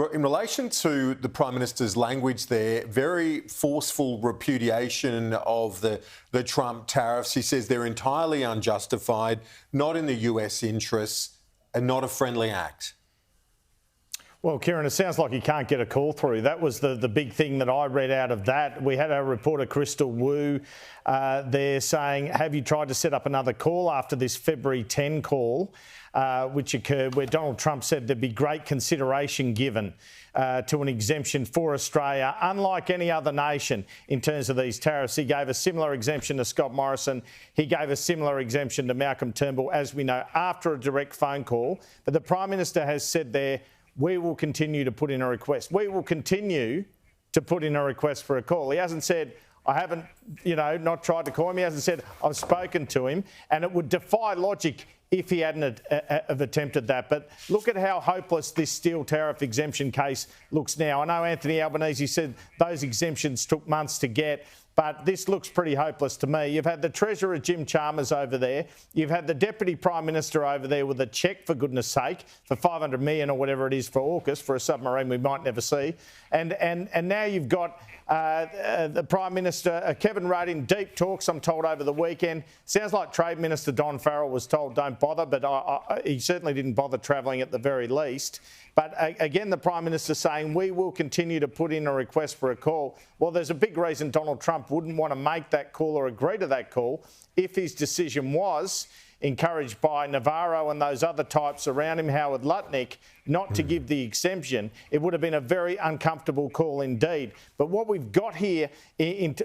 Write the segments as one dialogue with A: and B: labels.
A: In relation to the Prime Minister's language there, very forceful repudiation of the Trump tariffs. He says they're entirely unjustified, not in the US interests, and not a friendly act.
B: Well, Kieran, it sounds like he can't get a call through. That was the big thing that I read out of that. We had our reporter, Crystal Wu, there saying, have you tried to set up another call after this February 10 call, which occurred where Donald Trump said there'd be great consideration given to an exemption for Australia, unlike any other nation in terms of these tariffs. He gave a similar exemption to Scott Morrison. He gave a similar exemption to Malcolm Turnbull, as we know, after a direct phone call. But the Prime Minister has said there, we will continue to put in a request. We will continue to put in a request for a call. He hasn't said, I haven't, not tried to call him. He hasn't said, I've spoken to him. And it would defy logic if he hadn't have attempted that. But look at how hopeless this steel tariff exemption case looks now. I know Anthony Albanese said those exemptions took months to get, but this looks pretty hopeless to me. You've had the Treasurer, Jim Chalmers, over there. You've had the Deputy Prime Minister over there with a cheque, for goodness sake, for $500 million or whatever it is for AUKUS, for a submarine we might never see. And now you've got the Prime Minister, Kevin Rudd, in deep talks, I'm told, over the weekend. Sounds like Trade Minister Don Farrell was told don't bother, but he certainly didn't bother travelling at the very least. But again, the Prime Minister saying we will continue to put in a request for a call. Well, there's a big reason Donald Trump wouldn't want to make that call or agree to that call if his decision was, encouraged by Navarro and those other types around him, Howard Lutnick, not to give the exemption. It would have been a very uncomfortable call indeed. But what we've got here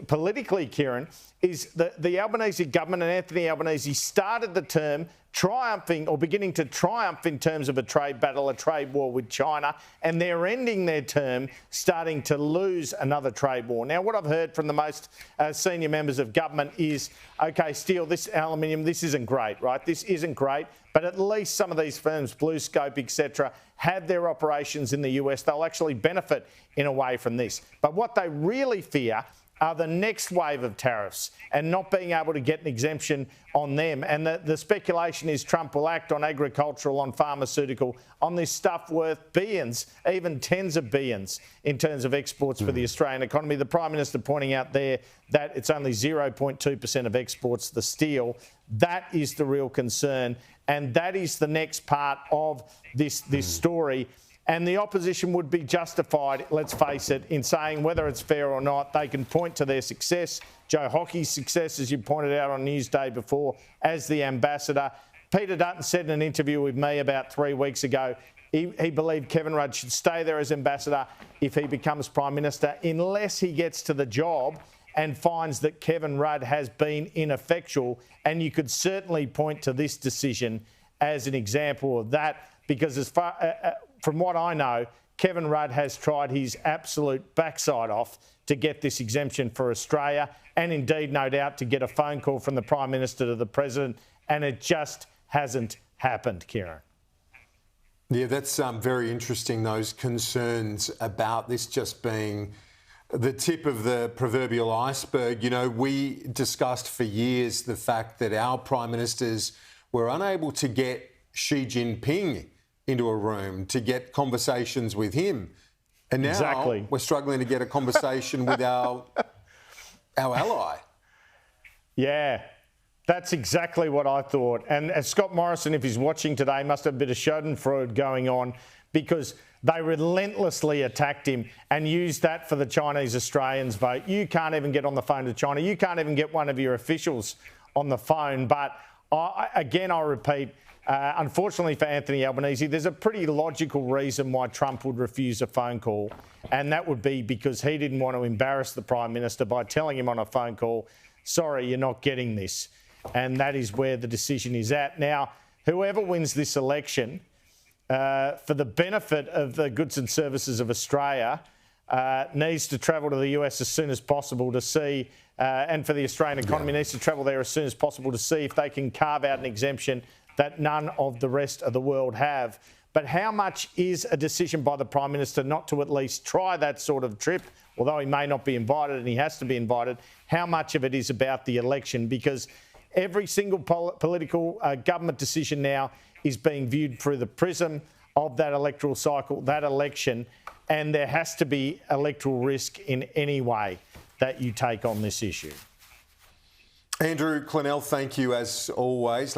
B: politically, Kieran, is the Albanese government and Anthony Albanese started the term triumphing or beginning to triumph in terms of a trade battle, a trade war with China, and they're ending their term starting to lose another trade war. Now, what I've heard from the most senior members of government is, OK, steel, this aluminium, this isn't great, right? This isn't great, but at least some of these firms, BlueScope, etc., have their operations in the US. They'll actually benefit in a way from this. But what they really fear are the next wave of tariffs and not being able to get an exemption on them. And the speculation is Trump will act on agricultural, on pharmaceutical, on this stuff worth billions, even tens of billions in terms of exports for the Australian economy. The Prime Minister pointing out there that it's only 0.2% of exports, the steel. That is the real concern. And that is the next part of this story. And the opposition would be justified, let's face it, in saying whether it's fair or not. They can point to their success, Joe Hockey's success, as you pointed out on Newsday before, as the ambassador. Peter Dutton said in an interview with me about 3 weeks ago, he believed Kevin Rudd should stay there as ambassador if he becomes Prime Minister, unless he gets to the job and finds that Kevin Rudd has been ineffectual. And you could certainly point to this decision as an example of that, because as far from what I know, Kevin Rudd has tried his absolute backside off to get this exemption for Australia, and indeed, no doubt, to get a phone call from the Prime Minister to the President, and it just hasn't happened, Kieran.
A: Yeah, that's very interesting, those concerns about this just being the tip of the proverbial iceberg. You know, we discussed for years the fact that our Prime Ministers were unable to get Xi Jinping into a room to get conversations with him. And now we're struggling to get a conversation with our ally.
B: Yeah, that's exactly what I thought. And as Scott Morrison, if he's watching today, must have a bit of schadenfreude going on, because they relentlessly attacked him and used that for the Chinese Australians vote. You can't even get on the phone to China. You can't even get one of your officials on the phone. But I repeat, unfortunately for Anthony Albanese, there's a pretty logical reason why Trump would refuse a phone call, and that would be because he didn't want to embarrass the Prime Minister by telling him on a phone call, sorry, you're not getting this. And that is where the decision is at. Now, whoever wins this election, for the benefit of the goods and services of Australia, needs to travel to the US as soon as possible to see, and for the Australian economy, needs to travel there as soon as possible to see if they can carve out an exemption that none of the rest of the world have. But how much is a decision by the Prime Minister not to at least try that sort of trip, although he may not be invited and he has to be invited, how much of it is about the election? Because every single political government decision now is being viewed through the prism of that electoral cycle, that election, and there has to be electoral risk in any way that you take on this issue.
A: Andrew Clennell, thank you as always.